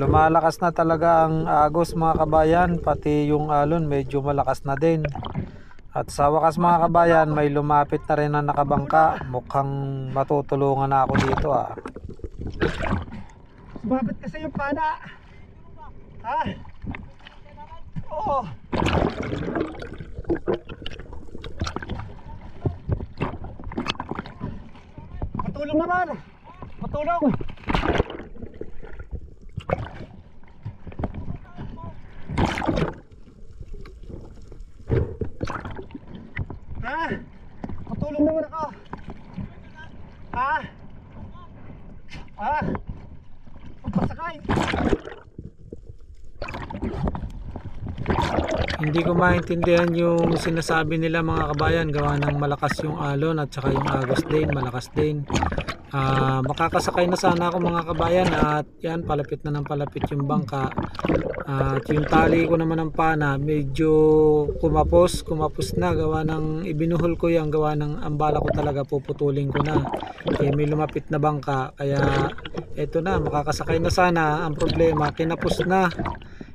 Lumalakas na talaga ang agos mga kabayan, pati yung alon medyo malakas na din. At sa wakas mga kabayan, may lumapit na rin na nakabangka. Mukhang matutulungan na ako dito ah. Sumabit kasi yung pana. Ha? Oo. Patulong naman. Patulong. Ha? Patulong naman ako. Ha? Ha? Pasakay. Hindi ko maintindihan yung sinasabi nila mga kabayan, gawa ng malakas yung alon at saka yung agos din, malakas din. Makakasakay na sana ako mga kabayan at yan, palapit na ng palapit yung bangka. At yung tali ko naman ng pana medyo kumapos na, gawa ng ibinuhol ko yan, gawa ng ambala ko talaga puputulin ko na. May lumapit na bangka, kaya eto na, makakasakay na sana. Ang problema, kinapos na.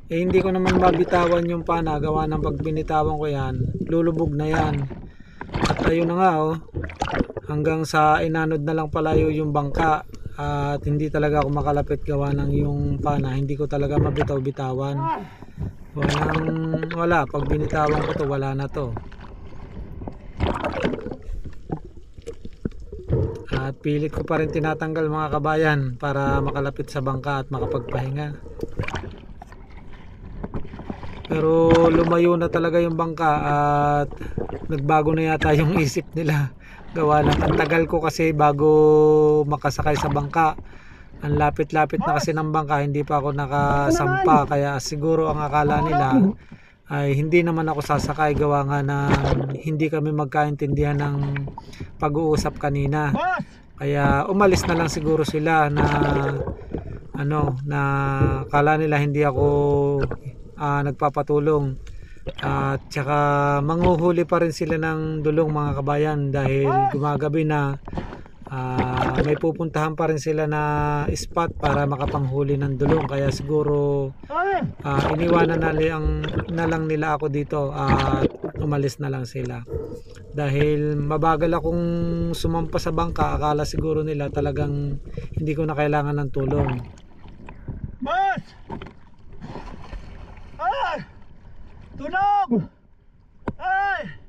Hindi ko naman mabitawan yung pana, gawa ng pag binitawan ko yan, lulubog na yan. At ayun na nga oh, hanggang sa inanod na lang palayo yung bangka. At hindi talaga ako makalapit gawa ng yung pana, hindi ko talaga mabitaw-bitawan. Wala, pag binitawan ko to, wala na to. At pilit ko pa rin tinatanggal mga kabayan para makalapit sa bangka at makapagpahinga. Pero lumayo na talaga yung bangka at nagbago na yata yung isip nila. Gawa lang, ang tagal ko kasi bago makasakay sa bangka. Ang lapit-lapit na kasi ng bangka, hindi pa ako nakasampa. Kaya siguro ang akala nila ay hindi naman ako sasakay, gawa nga na hindi kami magkaintindihan ng pag-uusap kanina. Kaya umalis na lang siguro sila na na akala nila hindi ako nagpapatulong. At saka manghuhuli pa rin sila ng dulong mga kabayan dahil gumagabi na. May pupuntahan pa rin sila na spot para makapanghuli ng dulong, kaya siguro iniwanan na lang nila ako dito at umalis na lang sila dahil mabagal akong sumampa sa bangka. Akala siguro nila talagang hindi ko na kailangan ng tulong. Boss! Tulong! Ay!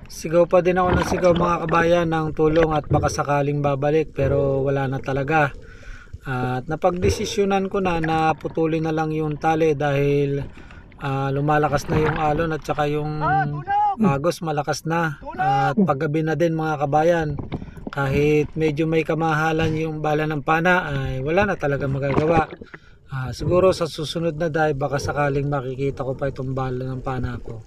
Sigaw pa din ako ng sigaw mga kabayan ng tulong at baka sakaling babalik, pero wala na talaga. At napagdesisyonan ko na putulin na lang yung tali dahil lumalakas na yung alon at saka yung agos malakas na. At paggabi na din mga kabayan, kahit medyo may kamahalan yung bala ng pana ay wala na talaga magagawa. Siguro sa susunod na dive baka sakaling makikita ko pa itong bala ng pana ko.